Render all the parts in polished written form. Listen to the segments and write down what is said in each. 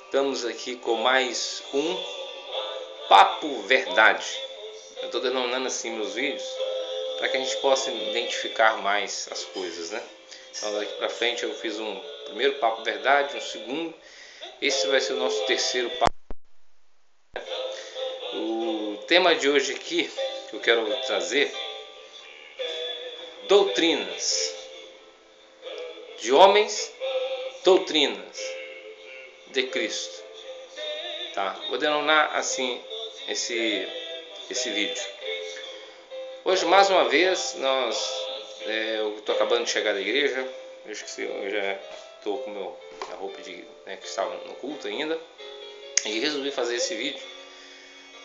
Estamos aqui com mais um Papo Verdade. Eu estou denominando assim meus vídeos para que a gente possa identificar mais as coisas, né? Então daqui para frente eu fiz um primeiro Papo Verdade, um segundo. Esse vai ser o nosso terceiro Papo. O tema de hoje aqui que eu quero trazer: doutrinas de homens, doutrinas de Cristo. Tá? Vou denominar assim esse vídeo. Hoje mais uma vez eu estou acabando de chegar da igreja. Eu já estou com minha roupa que estava no culto ainda, e resolvi fazer esse vídeo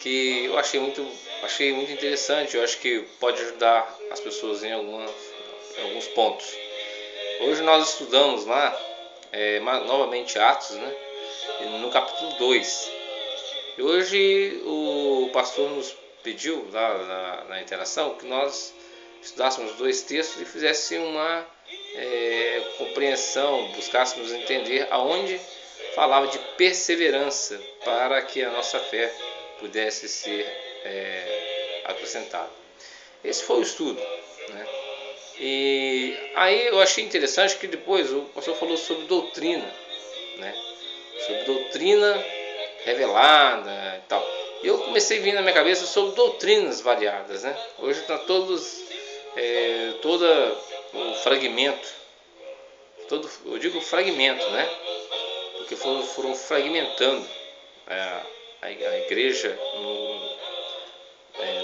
que eu achei muito interessante. Eu acho que pode ajudar as pessoas em alguns pontos. Hoje nós estudamos lá novamente Atos, né? No capítulo 2. E hoje o pastor nos pediu lá na interação que nós estudássemos dois textos e fizéssemos uma compreensão, buscássemos entender aonde falava de perseverança para que a nossa fé pudesse ser acrescentada. Esse foi o estudo, né? E aí eu achei interessante que depois o pastor falou sobre doutrina, né? Sobre doutrina revelada e tal. E eu comecei a vir na minha cabeça sobre doutrinas variadas, né? Hoje está todo o fragmento, eu digo fragmento, né? Porque foram fragmentando a igreja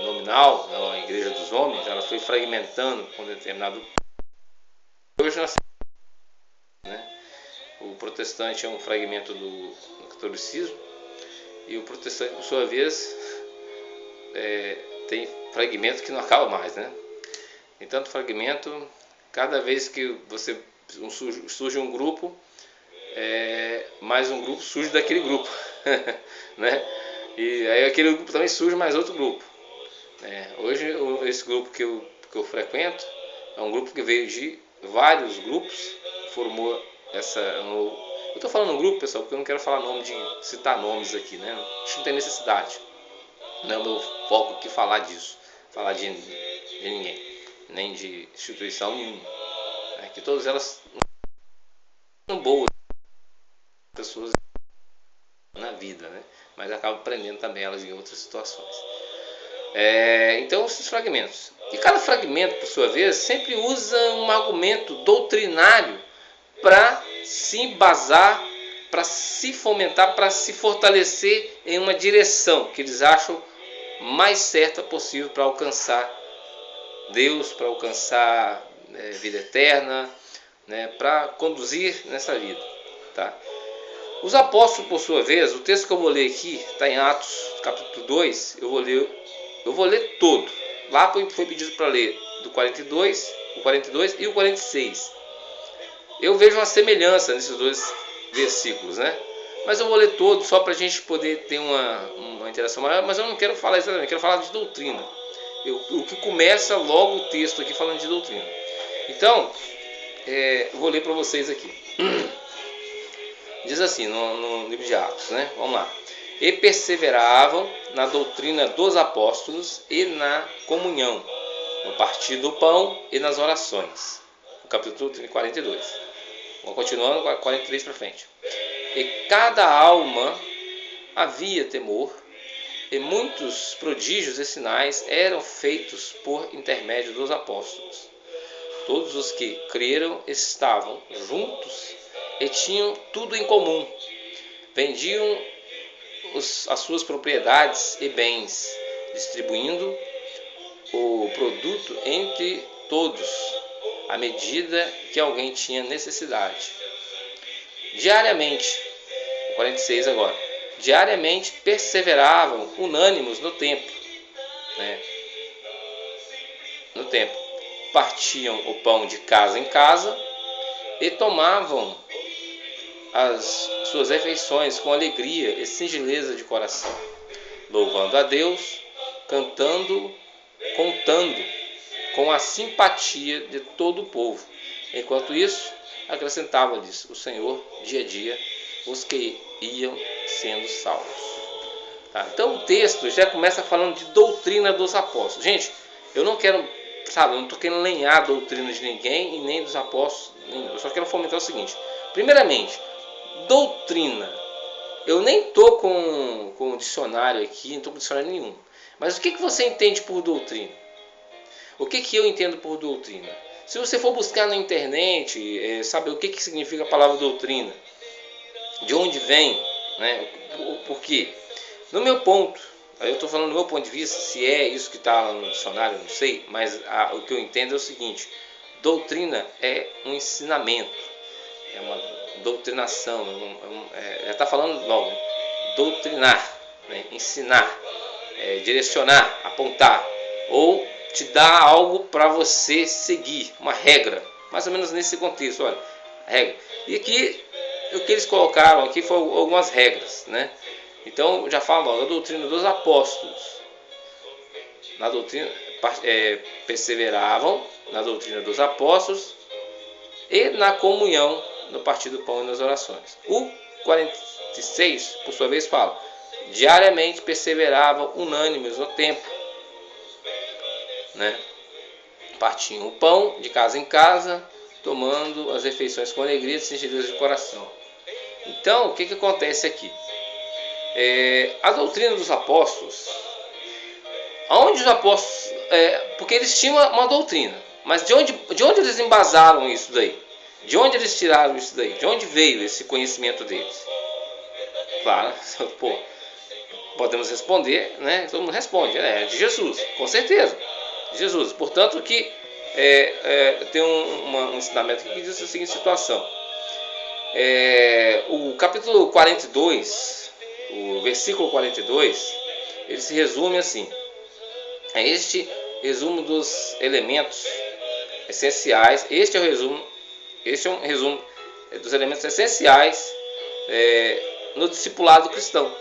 nominal, a igreja dos homens, ela foi fragmentando com determinado. Hoje nós, né? O protestante é um fragmento do catolicismo, e o protestante, por sua vez, tem fragmento que não acaba mais, né? Tem tanto fragmento, cada vez que surge um grupo, mais um grupo surge daquele grupo, né? E aí aquele grupo também surge mais outro grupo. Hoje esse grupo que eu frequento é um grupo que veio de vários grupos, formou eu estou falando grupo, pessoal, porque eu não quero citar nomes aqui, né? Acho que não tem necessidade. Não é o meu foco aqui falar disso, falar de ninguém, nem de instituição nenhuma. Que todas elas são boas pessoas na vida, né? Mas acabam prendendo também elas em outras situações. Então esses fragmentos. E cada fragmento, por sua vez, sempre usa um argumento doutrinário para se embasar, para se fomentar, para se fortalecer em uma direção que eles acham mais certa possível para alcançar Deus, para alcançar vida eterna, né, para conduzir nessa vida. Tá? Os apóstolos, por sua vez, o texto que eu vou ler aqui está em Atos capítulo 2, eu vou ler todo. Lá foi pedido para ler do 42, o 42 e o 46. Eu vejo uma semelhança nesses dois versículos, né? Mas eu vou ler todo só para a gente poder ter uma interação maior. Mas eu não quero falar exatamente, eu quero falar de doutrina. O que começa logo o texto aqui falando de doutrina. Então, eu vou ler para vocês aqui. Diz assim no livro de Atos, né? Vamos lá. E perseveravam na doutrina dos apóstolos e na comunhão, no partir do pão e nas orações. No capítulo 42. Vamos continuando, 43 para frente. E cada alma havia temor, e muitos prodígios e sinais eram feitos por intermédio dos apóstolos. Todos os que creram estavam juntos e tinham tudo em comum. Vendiam as suas propriedades e bens, distribuindo o produto entre todos, à medida que alguém tinha necessidade. Diariamente, 46 agora, diariamente perseveravam unânimes no templo, né? No templo, partiam o pão de casa em casa e tomavam as suas refeições com alegria e singeleza de coração, louvando a Deus, cantando, contando com a simpatia de todo o povo. Enquanto isso, acrescentava-lhes o Senhor dia a dia os que iam sendo salvos. Tá? Então o texto já começa falando de doutrina dos apóstolos. Gente, eu não quero, eu não estou querendo lenhar a doutrina de ninguém e nem dos apóstolos. Eu só quero fomentar o seguinte: primeiramente, doutrina. Eu nem estou com um dicionário aqui, não estou com dicionário nenhum. Mas o que você entende por doutrina? O que eu entendo por doutrina? Se você for buscar na internet, saber o que significa a palavra doutrina, de onde vem, né? Por quê? No meu ponto, eu estou falando do meu ponto de vista, se é isso que está no dicionário, eu não sei, mas o que eu entendo é o seguinte: doutrina é um ensinamento, é uma doutrinação, já está falando logo, doutrinar, né? Ensinar, direcionar, apontar, ou te dar algo para você seguir, uma regra, mais ou menos nesse contexto, olha, regra. E aqui, o que eles colocaram aqui foram algumas regras, né? Então, já falo logo, a doutrina dos apóstolos. Na doutrina, perseveravam na doutrina dos apóstolos e na comunhão, no partir do pão e nas orações. O 46, por sua vez, fala: diariamente perseveravam unânimes no templo, né? Partiam o pão de casa em casa, tomando as refeições com alegria e singeleza de coração. Então, o que acontece aqui? A doutrina dos apóstolos, aonde os apóstolos, porque eles tinham uma doutrina, mas de onde eles embasaram isso daí? De onde eles tiraram isso daí? De onde veio esse conhecimento deles? Claro, podemos responder, né? Todo mundo responde, de Jesus, com certeza, de Jesus. Portanto, que tem um ensinamento que diz a seguinte situação: o capítulo 42, o versículo 42, ele se resume assim: este resumo dos elementos essenciais, este é um resumo dos elementos essenciais no discipulado cristão,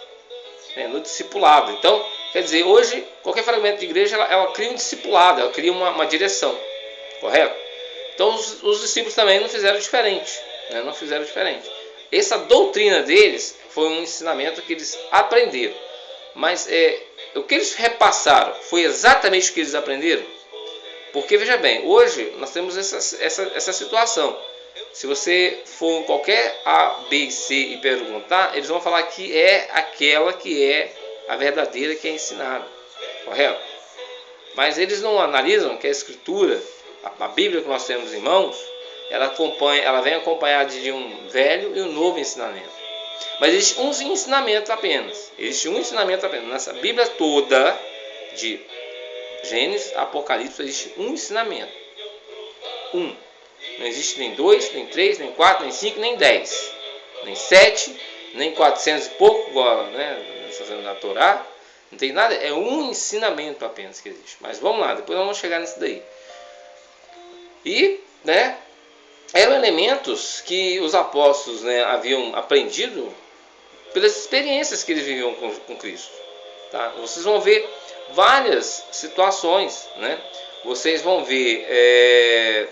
no discipulado. Então, quer dizer, hoje qualquer fragmento de igreja ela cria um discipulado, ela cria uma direção, correto? Então os discípulos também não fizeram diferente, não fizeram diferente. Essa doutrina deles foi um ensinamento que eles aprenderam, mas o que eles repassaram foi exatamente o que eles aprenderam? Porque veja bem, hoje nós temos essa situação. Se você for em qualquer A, B e C e perguntar, eles vão falar que é aquela que é a verdadeira, que é ensinada, correto? Mas eles não analisam que a Escritura, a Bíblia que nós temos em mãos, ela vem acompanhada de um velho e um novo ensinamento. Mas existe um ensinamento apenas. Existe um ensinamento apenas. Nessa Bíblia toda, de Gênesis, Apocalipse, existe um ensinamento. Não existe nem 2, nem 3, nem 4, nem 5, nem 10. Nem 7, nem 400 e pouco, igual, na Torá. Não tem nada, é um ensinamento apenas que existe. Mas vamos lá, depois nós vamos chegar nisso daí. E, eram elementos que os apóstolos haviam aprendido pelas experiências que eles viviam com Cristo. Tá? Vocês vão ver várias situações, Vocês vão ver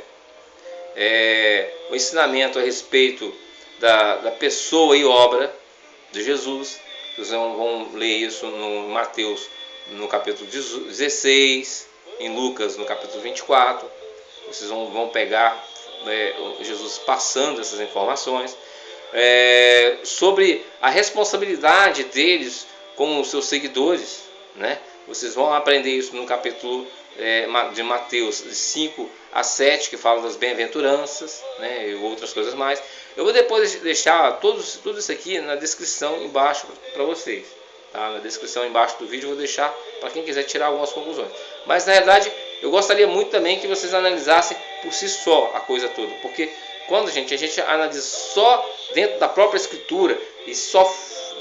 o ensinamento a respeito da pessoa e obra de Jesus. Vocês vão ler isso no Mateus, no capítulo 16, em Lucas, no capítulo 24. Vocês vão pegar Jesus passando essas informações sobre a responsabilidade deles com os seus seguidores, Vocês vão aprender isso no capítulo de Mateus 5 a 7, que fala das bem-aventuranças, e outras coisas mais. Eu vou depois deixar tudo isso aqui na descrição embaixo para vocês. Tá? Na descrição embaixo do vídeo eu vou deixar para quem quiser tirar algumas conclusões. Mas na verdade eu gostaria muito também que vocês analisassem por si só a coisa toda. Porque quando a gente analisa só dentro da própria Escritura e só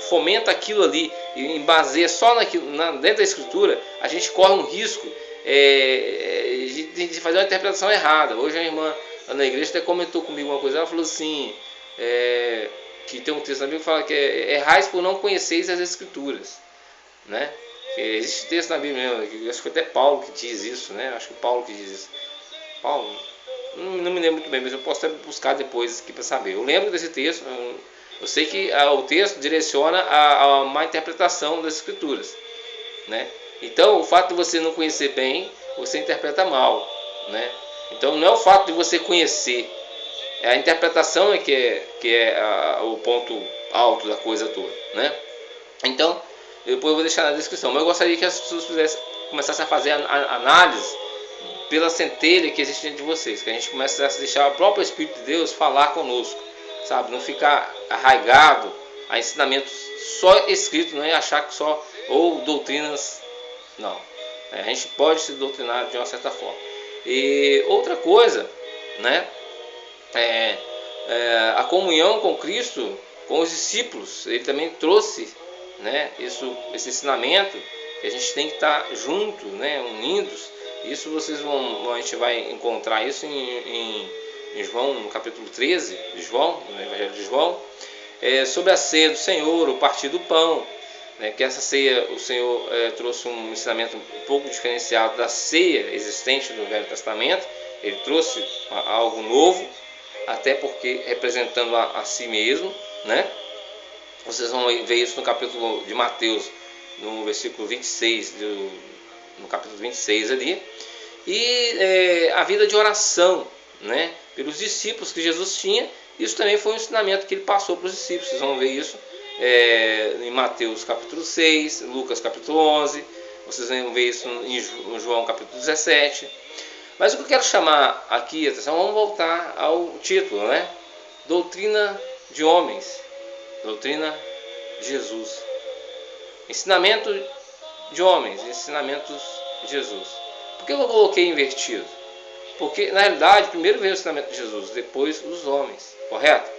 fomenta aquilo ali e baseia só dentro da Escritura, a gente corre um risco de fazer uma interpretação errada. Hoje a irmã lá na igreja, até comentou comigo uma coisa. Ela falou assim, que tem um texto na Bíblia que fala que errais por não conheceis as Escrituras, né? Existe texto na Bíblia, acho que até Paulo que diz isso, né? Acho que Paulo que diz isso. Paulo, não me lembro muito bem, mas eu posso até buscar depois aqui para saber. Eu lembro desse texto, eu sei que o texto direciona a má interpretação das Escrituras, né? Então, o fato de você não conhecer bem, você interpreta mal, né? Então, não é o fato de você conhecer, a interpretação que é o ponto alto da coisa toda, né? Então, depois eu vou deixar na descrição, mas eu gostaria que as pessoas começassem a fazer a análise pela centelha que existe dentro de vocês, que a gente começasse a deixar o próprio Espírito de Deus falar conosco, sabe? Não ficar arraigado a ensinamentos só escritos, não é achar que só, ou doutrinas, não. A gente pode se doutrinar de uma certa forma. E outra coisa, né? A comunhão com Cristo, com os discípulos, ele também trouxe, né, esse ensinamento que a gente tem que estar junto, né, unidos. Isso a gente vai encontrar isso em João, no capítulo 13 de João, no Evangelho de João, sobre a ceia do Senhor, o partir do pão, né, que essa ceia o Senhor trouxe um ensinamento um pouco diferenciado da ceia existente no Velho Testamento. Ele trouxe algo novo, até porque representando a si mesmo, né? Vocês vão ver isso no capítulo de Mateus, no versículo 26, no capítulo 26 ali. E a vida de oração, né, pelos discípulos que Jesus tinha, isso também foi um ensinamento que ele passou para os discípulos. Vocês vão ver isso em Mateus capítulo 6, Lucas capítulo 11, vocês vão ver isso em João capítulo 17. Mas o que eu quero chamar aqui a atenção, vamos voltar ao título, né? Doutrina de homens, doutrina de Jesus. Ensinamento de homens, ensinamentos de Jesus. Por que eu coloquei invertido? Porque, na realidade, primeiro veio o ensinamento de Jesus, depois os homens, correto?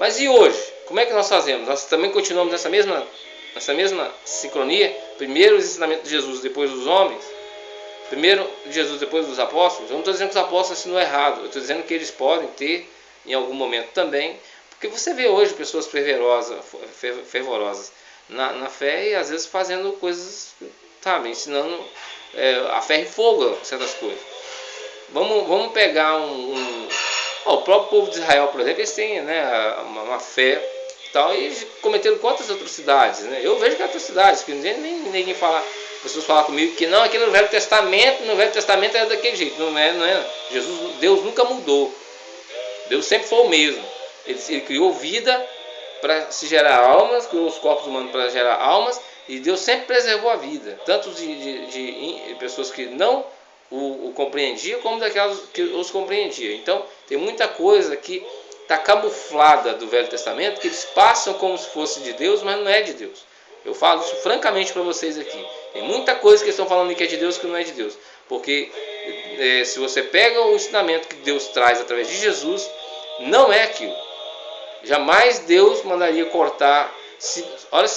Mas e hoje? Como é que nós fazemos? Nós também continuamos nessa mesma sincronia? Primeiro os ensinamentos de Jesus, depois os homens? Primeiro Jesus, depois dos apóstolos? Eu não estou dizendo que os apóstolos ensinam errado, eu estou dizendo que eles podem ter, em algum momento também, porque você vê hoje pessoas fervorosas na fé e às vezes fazendo coisas, sabe, ensinando a ferro e fogo, certas coisas. Vamos pegar o próprio povo de Israel, por exemplo, eles têm, né, uma fé tal, e cometeram quantas atrocidades, né? Eu vejo que atrocidades, que ninguém fala, pessoas falam comigo que não, aquele no Velho Testamento era daquele jeito. Não é. Deus nunca mudou. Deus sempre foi o mesmo. Ele criou vida para se gerar almas, criou os corpos humanos para gerar almas, e Deus sempre preservou a vida, tanto de pessoas que não o compreendiam, como daquelas que os compreendiam. Então, tem muita coisa que está camuflada do Velho Testamento, que eles passam como se fosse de Deus, mas não é de Deus. Eu falo isso francamente para vocês aqui. Tem muita coisa que eles estão falando que é de Deus, que não é de Deus. Porque se você pega o ensinamento que Deus traz através de Jesus, não é aquilo. Jamais Deus mandaria cortar. Olha,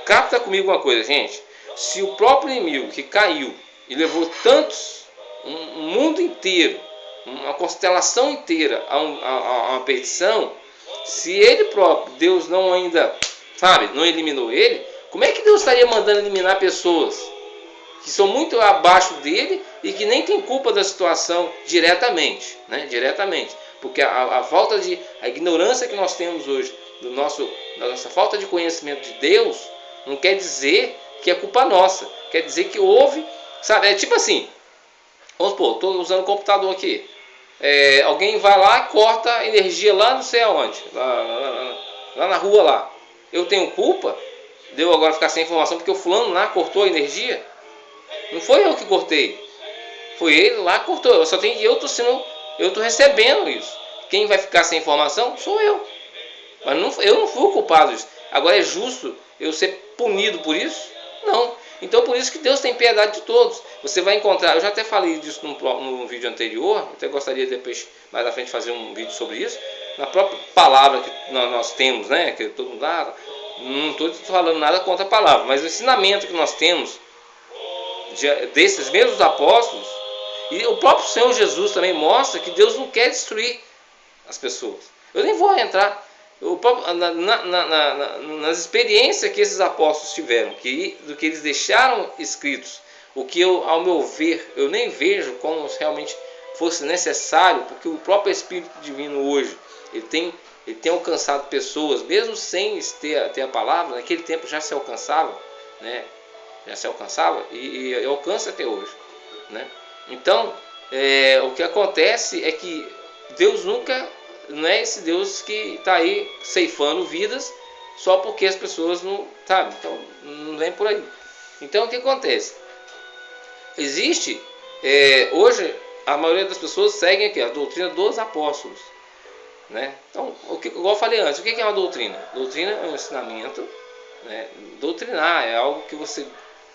capta comigo uma coisa, gente. Se o próprio inimigo que caiu e levou tantos, um mundo inteiro, uma constelação inteira a uma perdição, se ele próprio, Deus não ainda, sabe, não eliminou ele, como é que Deus estaria mandando eliminar pessoas que são muito abaixo dele e que nem tem culpa da situação diretamente, né? Diretamente. Porque a ignorância que nós temos hoje, da nossa falta de conhecimento de Deus, não quer dizer que é culpa nossa. Quer dizer que houve, sabe, é tipo assim, vamos supor, estou usando o computador aqui. Alguém vai lá e corta a energia lá não sei aonde, lá na rua lá. Eu tenho culpa de eu agora ficar sem informação porque o fulano lá cortou a energia? Não foi eu que cortei, foi ele lá que cortou. Eu estou recebendo isso. Quem vai ficar sem informação sou eu. Mas eu não fui o culpado disso. Agora é justo eu ser punido por isso? Não. Então por isso que Deus tem piedade de todos. Você vai encontrar, eu já até falei disso no vídeo anterior, eu até gostaria depois, mais à frente, fazer um vídeo sobre isso. Na própria palavra que nós temos, né, que todo mundo dá, não estou falando nada contra a palavra, mas o ensinamento que nós temos desses mesmos apóstolos, E o próprio Senhor Jesus também mostra que Deus não quer destruir as pessoas. Eu nem vou entrar nas experiências que esses apóstolos tiveram, do que eles deixaram escritos, o que ao meu ver, eu nem vejo como realmente fosse necessário, porque o próprio Espírito Divino hoje, ele tem alcançado pessoas, mesmo sem ter a palavra, naquele tempo já se alcançava, né? Já se alcançava e alcança até hoje, né? Então, o que acontece é que Deus nunca, não é esse Deus que está aí ceifando vidas só porque as pessoas não, sabe? Então, não vem por aí. Então, o que acontece? Existe, hoje, a maioria das pessoas seguem aqui a doutrina dos apóstolos, né? Então, igual eu falei antes, o que é uma doutrina? Doutrina é um ensinamento, né? Doutrinar é algo que você,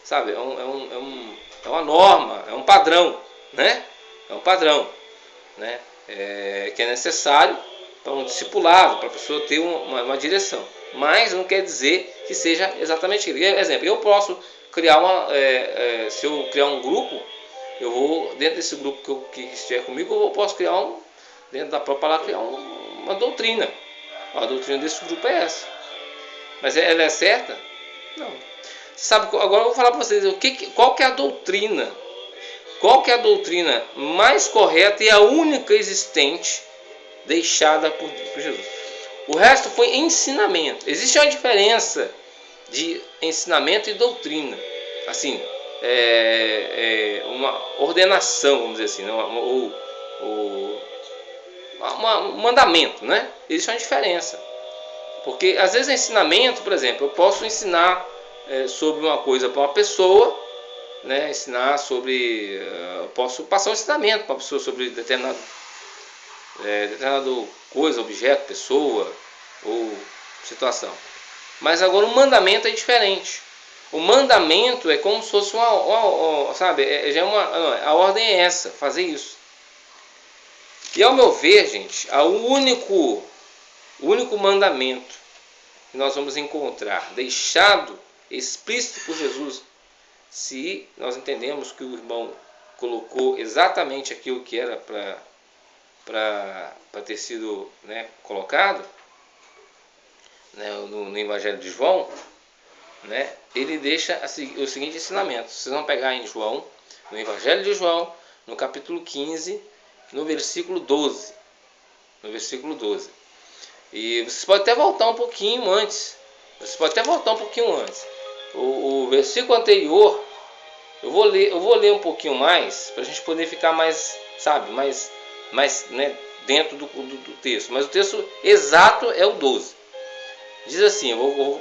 sabe, é uma norma, é um padrão, né? É um padrão, né? Que é necessário para um discipulado, para a pessoa ter uma direção. Mas não quer dizer que seja exatamente isso. Exemplo, eu posso criar se eu criar um grupo, eu vou, dentro desse grupo que estiver comigo, eu posso criar dentro da própria palavra, criar uma doutrina. A doutrina desse grupo é essa. Mas ela é certa? Não. Sabe, agora eu vou falar para vocês qual que é a doutrina. Qual que é a doutrina mais correta e a única existente deixada por Jesus? O resto foi ensinamento. Existe uma diferença de ensinamento e doutrina. Assim, uma ordenação, vamos dizer assim, um mandamento, né? Existe uma diferença. Porque às vezes ensinamento, por exemplo, eu posso ensinar sobre uma coisa para uma pessoa, né? Ensinar sobre, posso passar um ensinamento para uma pessoa sobre determinado coisa, objeto, pessoa ou situação. Mas agora o mandamento é diferente. O mandamento é como se fosse sabe, a ordem é essa, fazer isso. E ao meu ver, gente, o único mandamento que nós vamos encontrar deixado explícito por Jesus, se nós entendemos que o irmão colocou exatamente aquilo que era para ter sido, né, colocado, né, no Evangelho de João, né, ele deixa o seguinte ensinamento. Vocês vão pegar em João, no Evangelho de João, no capítulo 15, no versículo 12. No versículo 12. E vocês podem até voltar um pouquinho antes. O versículo anterior, eu vou ler um pouquinho mais, para a gente poder ficar mais, sabe, mais né, dentro do texto. Mas o texto exato é o 12. Diz assim, eu vou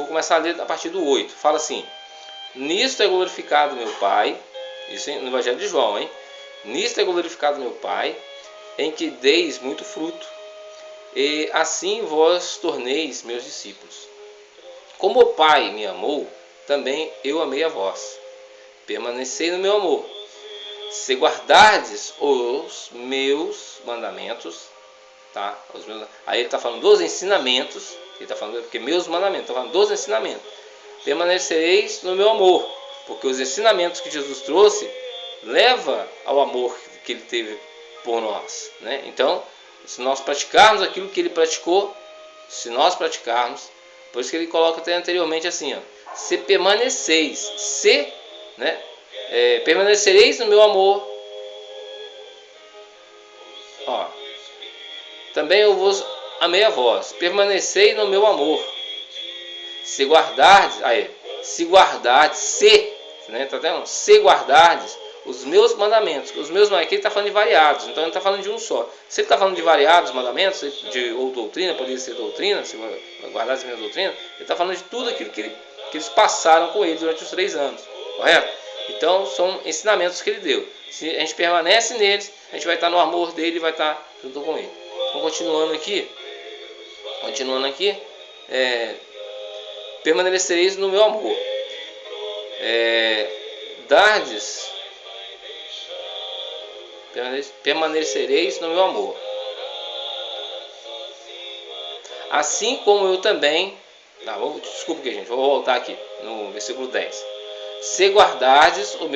começar a ler a partir do 8. Fala assim: nisto é glorificado meu Pai. Isso no Evangelho de João, hein? Nisto é glorificado meu Pai, em que deis muito fruto, e assim vós torneis meus discípulos. Como o Pai me amou, também eu amei a vós. Permanecei no meu amor. Se guardardes os meus mandamentos, tá? Aí ele está falando dos ensinamentos. Ele está falando, porque meus mandamentos, está falando dos ensinamentos. Permanecereis no meu amor, porque os ensinamentos que Jesus trouxe leva ao amor que ele teve por nós, né? Então, se nós praticarmos aquilo que ele praticou, por isso que ele coloca até anteriormente assim, ó, se permaneceis, né? Permanecereis no meu amor, ó, também eu vos amei a vós, permanecei no meu amor. Se guardardes, né? Tá vendo? Se guardardes os meus mandamentos. Os meus mandamentos, aqui ele está falando de variados, então ele não está falando de um só. Se ele está falando de variados mandamentos, ou doutrina, poderia ser doutrina, se guardar as minhas doutrinas, ele está falando de tudo aquilo que eles passaram com ele durante os 3 anos, correto? Então são ensinamentos que ele deu. Se a gente permanece neles, a gente vai estar no amor dele e vai estar junto com ele. Então, continuando aqui, permanecereis no meu amor. Permanecereis no meu amor. Assim como eu também. Desculpa aqui, gente. Vou voltar aqui no versículo 10. Se guardardes os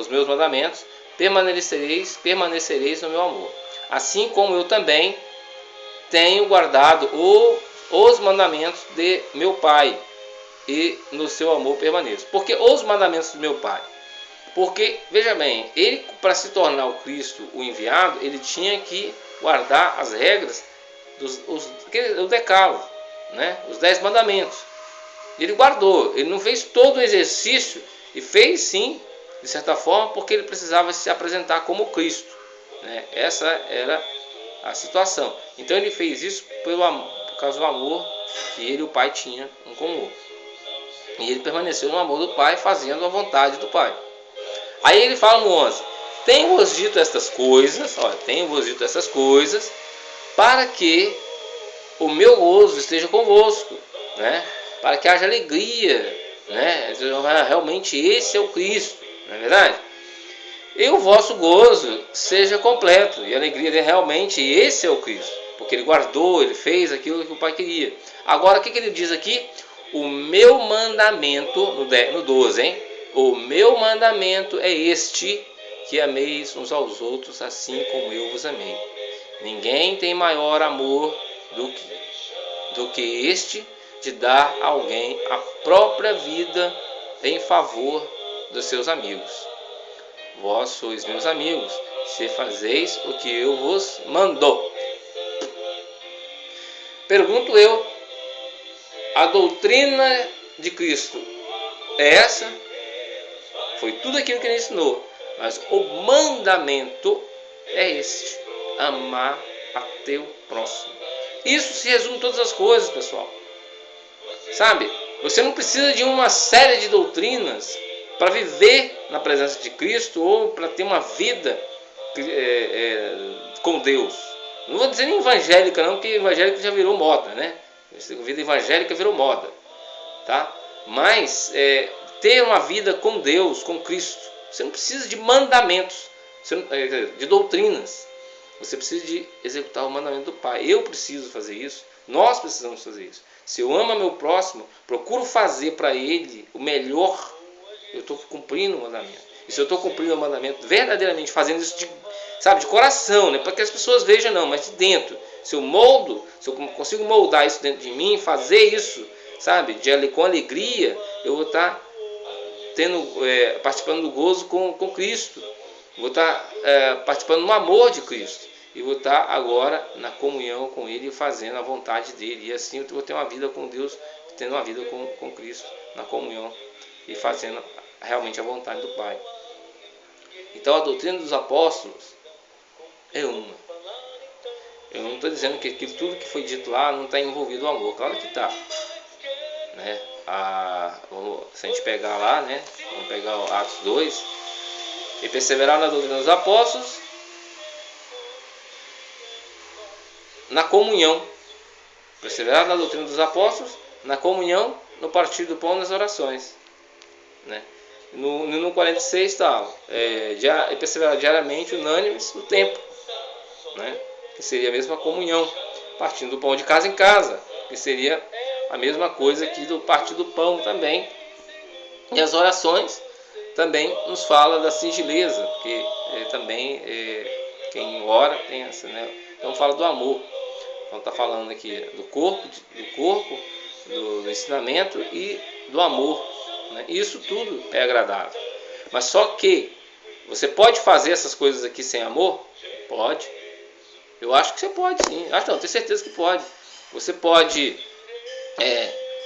meus mandamentos, permanecereis no meu amor. Assim como eu também tenho guardado os mandamentos de meu Pai, e no seu amor permaneço. Porque os mandamentos do meu Pai? Porque, veja bem, ele, para se tornar o Cristo, o enviado, ele tinha que guardar as regras do decálogo, né? Os 10 mandamentos. Ele guardou, ele não fez todo o exercício, e fez sim, de certa forma, porque ele precisava se apresentar como Cristo, né? Essa era a situação. Então ele fez isso por causa do amor que ele e o Pai tinham um com o outro. E ele permaneceu no amor do Pai, fazendo a vontade do Pai. Aí ele fala no 11: tenho-vos dito estas coisas, para que o meu gozo esteja convosco, né? Para que haja alegria, né? Realmente esse é o Cristo, não é verdade? E o vosso gozo seja completo, e a alegria de realmente esse é o Cristo, porque ele guardou, ele fez aquilo que o Pai queria. Agora o que ele diz aqui? O meu mandamento, no 12, hein? O meu mandamento é este, que ameis uns aos outros assim como eu vos amei. Ninguém tem maior amor do que este, de dar a alguém a própria vida em favor dos seus amigos. Vós sois meus amigos, se fazeis o que eu vos mando. Pergunto eu, a doutrina de Cristo é essa? Foi tudo aquilo que ele ensinou, mas o mandamento é este: amar a teu próximo. Isso se resume em todas as coisas, pessoal. Sabe? Você não precisa de uma série de doutrinas para viver na presença de Cristo ou para ter uma vida com Deus. Não vou dizer nem evangélica não, porque evangélica já virou moda, né? A vida evangélica virou moda, tá? Mas ter uma vida com Deus, com Cristo, você não precisa de mandamentos, de doutrinas. Você precisa de executar o mandamento do Pai. Eu preciso fazer isso. Nós precisamos fazer isso. Se eu amo meu próximo, procuro fazer para ele o melhor. Eu estou cumprindo o mandamento. E se eu estou cumprindo o mandamento verdadeiramente, fazendo isso de coração, né? Para que as pessoas vejam, não, mas de dentro. Se eu consigo moldar isso dentro de mim, fazer isso, sabe, com alegria, eu vou estar participando do gozo com Cristo. Vou estar participando no amor de Cristo. E vou estar agora na comunhão com Ele, fazendo a vontade dEle. E assim eu vou ter uma vida com Deus, tendo uma vida com Cristo, na comunhão e fazendo realmente a vontade do Pai. Então a doutrina dos apóstolos é uma. Eu não estou dizendo que tudo que foi dito lá não está envolvido o amor. Claro que está. Né? Se a gente pegar lá, né? Vamos pegar o Atos 2. E perseverar na doutrina dos apóstolos, na comunhão. Perseverar na doutrina dos apóstolos, na comunhão, no partir do pão, nas orações. Né? No 46 está, perseverar diariamente, unânimes, no templo. Né? Que seria a mesma comunhão. Partindo do pão de casa em casa, que seria a mesma coisa que do partir do pão também. E as orações também nos fala da singeleza, porque também quem ora tem essa, né? Então fala do amor. Então está falando aqui do corpo, do ensinamento e do amor. Né? Isso tudo é agradável. Mas só que você pode fazer essas coisas aqui sem amor? Pode. Eu acho que você pode sim. Tenho certeza que pode. Você pode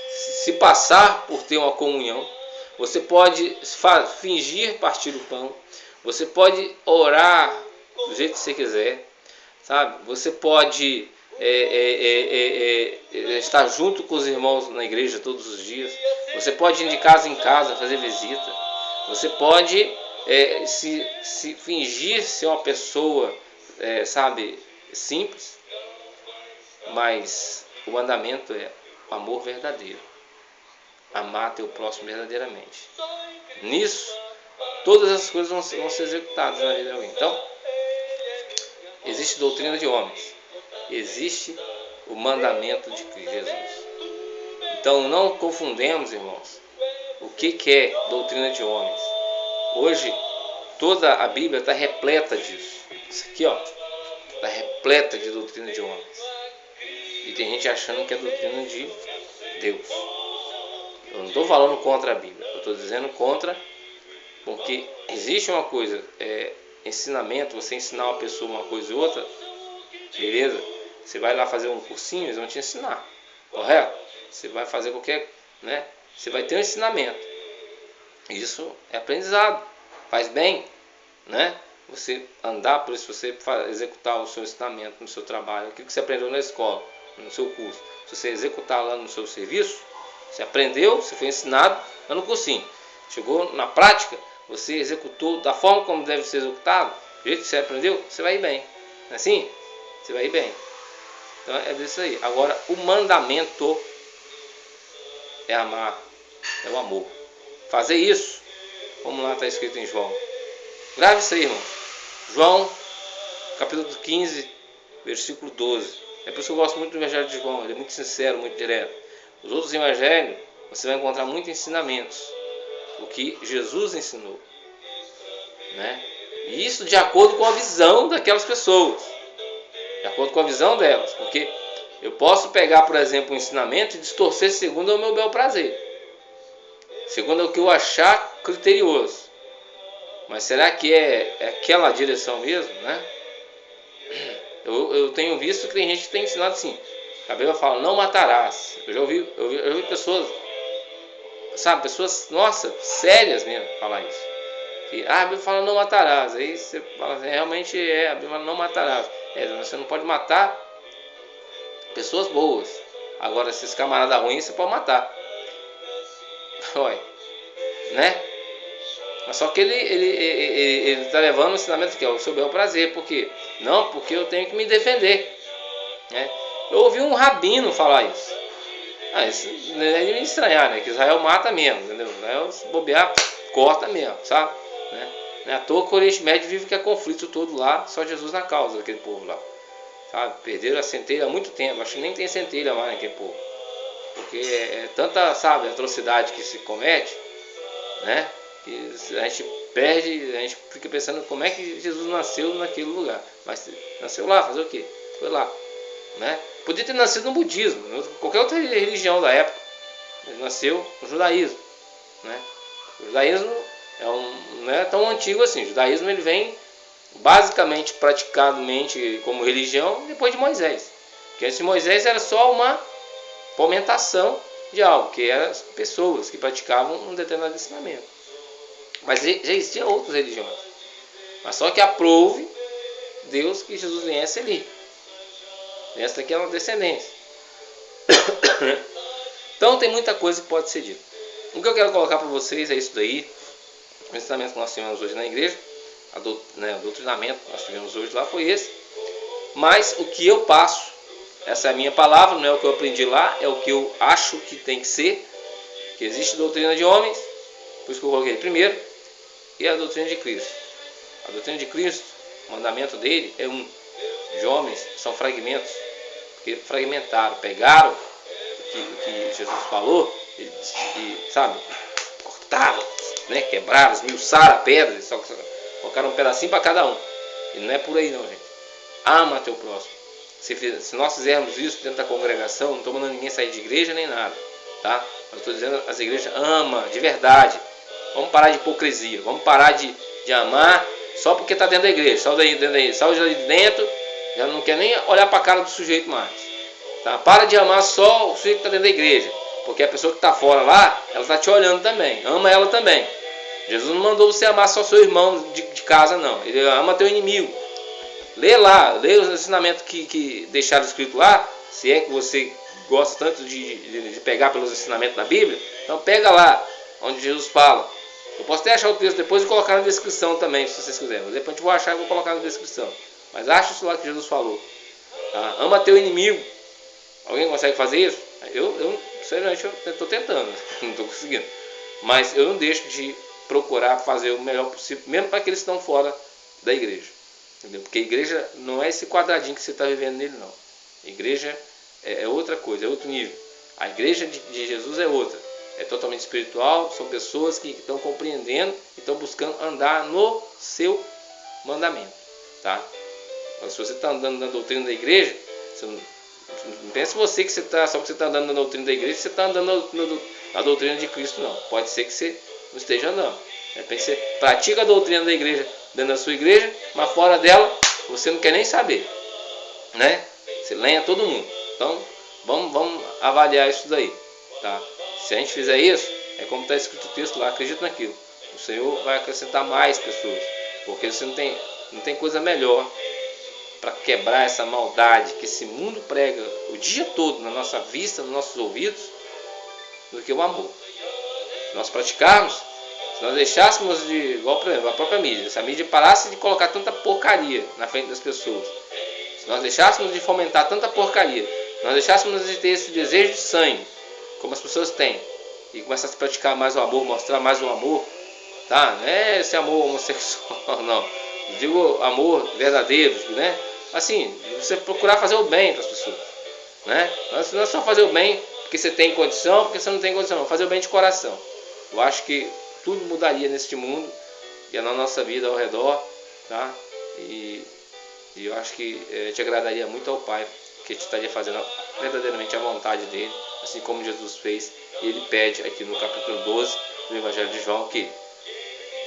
se passar por ter uma comunhão. Você pode fingir partir o pão. Você pode orar do jeito que você quiser. Sabe? Você pode estar junto com os irmãos na igreja todos os dias. Você pode ir de casa em casa fazer visita. Você pode se fingir ser uma pessoa, simples. Mas o mandamento é o amor verdadeiro. Amar teu próximo verdadeiramente. Nisso, todas as coisas vão ser executadas na vida de alguém. Então, existe doutrina de homens. Existe o mandamento de Jesus. Então, não confundemos, irmãos, o que é doutrina de homens. Hoje, Toda a Bíblia está repleta disso. Isso aqui, ó, está repleta de doutrina de homens. E tem gente achando que é doutrina de Deus. Eu não estou falando contra a Bíblia, eu estou dizendo contra, porque existe uma coisa, ensinamento, você ensinar uma pessoa uma coisa e outra, beleza? Você vai lá fazer um cursinho, eles vão te ensinar, correto? Você vai fazer qualquer, né? Você vai ter um ensinamento. Isso é aprendizado, faz bem, né? Você andar por isso, você executar o seu ensinamento no seu trabalho, aquilo que você aprendeu na escola, no seu curso, se você executar lá no seu serviço, você aprendeu, você foi ensinado lá no cursinho. Chegou na prática, você executou da forma como deve ser executado, do jeito que você aprendeu, você vai ir bem. Não é assim? Você vai ir bem. Então é disso aí. Agora, o mandamento é amar, é o amor. Fazer isso, como lá está escrito em João. Grave isso aí, irmão. João, capítulo 15, versículo 12. É por isso que eu gosto muito do Evangelho de João. Ele é muito sincero, muito direto. Os outros evangelhos, você vai encontrar muitos ensinamentos. O que Jesus ensinou. Né? E isso de acordo com a visão daquelas pessoas. De acordo com a visão delas. Porque eu posso pegar, por exemplo, um ensinamento e distorcer segundo o meu bel prazer. Segundo o que eu achar criterioso. Mas será que é aquela direção mesmo, né? Eu tenho visto que tem gente que tem ensinado assim. A Bíblia fala, não matarás. Eu já ouvi pessoas, sabe, pessoas, nossa, sérias mesmo, falar isso. Que, a Bíblia fala, não matarás. Aí você fala assim, realmente a Bíblia fala, não matarás. Você não pode matar pessoas boas. Agora, esses camaradas ruins, você pode matar. Olha, né? Mas só que ele está levando o ensinamento que é o seu bel prazer. Por quê? Não, porque eu tenho que me defender. Né? Eu ouvi um rabino falar isso. Isso não é de me estranhar, né? Que Israel mata mesmo, entendeu? Israel, se bobear, corta mesmo, sabe? Né? Não é à toa que o Oriente Médio vive que é conflito todo lá, só Jesus na causa daquele povo lá. Sabe? Perderam a centelha há muito tempo, acho que nem tem centelha mais naquele povo. Porque é tanta, sabe, atrocidade que se comete, né? Que a gente perde, a gente fica pensando como é que Jesus nasceu naquele lugar. Mas nasceu lá, fazer o quê? Foi lá, né? Podia ter nascido no budismo, qualquer outra religião da época. Ele nasceu no judaísmo, né? O judaísmo não é tão antigo assim. O judaísmo ele vem basicamente, praticadamente como religião depois de Moisés. Porque antes de Moisés era só uma fomentação de algo, que eram as pessoas que praticavam um determinado ensinamento. Mas já existiam outras religiões. Mas só que aprove Deus que Jesus viesse ali. Essa aqui é uma descendência. Então tem muita coisa que pode ser dita. O que eu quero colocar para vocês é isso daí. O ensinamento que nós tivemos hoje na igreja, o doutrinamento que nós tivemos hoje lá foi esse. Mas o que eu passo, essa é a minha palavra, não é o que eu aprendi lá, é o que eu acho que tem que ser. Que existe doutrina de homens, por isso que eu coloquei primeiro, e a doutrina de Cristo. A doutrina de Cristo, o mandamento dele é um. De homens são fragmentos, porque fragmentaram, pegaram o que Jesus falou e sabe, cortaram, né, quebraram, esmiuçaram a pedra, só colocaram um pedacinho para cada um. E não é por aí não, gente. Ama teu próximo. Se nós fizermos isso dentro da congregação, não estou mandando ninguém sair de igreja nem nada, tá? Eu estou dizendo, as igrejas ama de verdade. Vamos parar de hipocrisia, vamos parar de amar só porque está dentro da igreja. Saiu de dentro, já não quer nem olhar para a cara do sujeito mais. Tá? Para de amar só o sujeito que está dentro da igreja, porque a pessoa que está fora lá, ela está te olhando também, ama ela também. Jesus não mandou você amar só seu irmão de casa, não. Ele ama teu inimigo. Lê lá, lê os ensinamentos que deixaram escrito lá, se é que você gosta tanto de pegar pelos ensinamentos da Bíblia, então pega lá, onde Jesus fala. Eu posso até achar o texto depois e colocar na descrição também, se vocês quiserem. Depois a gente vou achar e vou colocar na descrição. Mas acha isso lá que Jesus falou. Tá? Ama teu inimigo. Alguém consegue fazer isso? Eu seriamente, eu estou tentando, não estou conseguindo. Mas eu não deixo de procurar fazer o melhor possível, mesmo para aqueles que estão fora da igreja. Entendeu? Porque a igreja não é esse quadradinho que você está vivendo nele, não. A igreja é outra coisa, é outro nível. A igreja de Jesus é outra. é totalmente espiritual, são pessoas que estão compreendendo e estão buscando andar no seu mandamento, tá? Mas se você está andando na doutrina da igreja, você não pense você que você está, só que você está andando na doutrina da igreja, você está andando na doutrina de Cristo, não. Pode ser que você não esteja andando. De repente você pratica a doutrina da igreja dentro da sua igreja, mas fora dela você não quer nem saber, né? Você lenha todo mundo. Então vamos avaliar isso daí, tá? Se a gente fizer isso, é como está escrito o texto lá, acredita naquilo. O Senhor vai acrescentar mais pessoas, porque você não tem coisa melhor para quebrar essa maldade que esse mundo prega o dia todo na nossa vista, nos nossos ouvidos, do que o amor. Se nós praticarmos, se nós deixássemos de, igual por exemplo, a própria mídia, se a mídia parasse de colocar tanta porcaria na frente das pessoas, se nós deixássemos de fomentar tanta porcaria, se nós deixássemos de ter esse desejo de sangue, como as pessoas têm, e começasse a praticar mais o amor, mostrar mais o amor, tá? Não é esse amor homossexual, não. Eu digo amor verdadeiro, né? Assim, você procurar fazer o bem para as pessoas, né? Não é só fazer o bem porque você tem condição, porque você não tem condição, não. Fazer o bem de coração. Eu acho que tudo mudaria neste mundo e na nossa vida ao redor, tá? E eu acho que te agradaria muito ao Pai, que te estaria fazendo verdadeiramente a vontade dele, assim como Jesus fez. E ele pede aqui no capítulo 12 do Evangelho de João que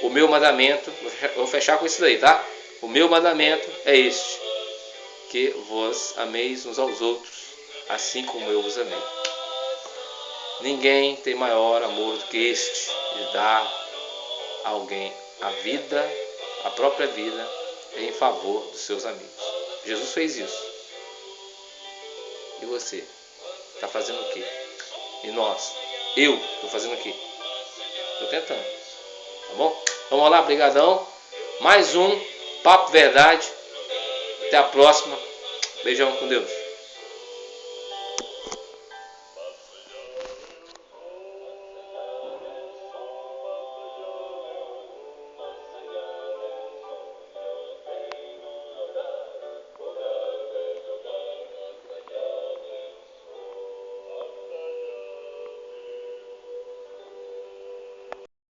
o meu mandamento, vou fechar com isso daí, tá? O meu mandamento é este, que vos ameis uns aos outros, assim como eu vos amei. Ninguém tem maior amor do que este, de dar a alguém a vida, a própria vida, em favor dos seus amigos. Jesus fez isso. E você? Está fazendo o quê? E nós? Eu estou fazendo o quê? Estou tentando. Tá bom? Vamos lá, brigadão. Mais um Papo Verdade. Até a próxima. Beijão com Deus.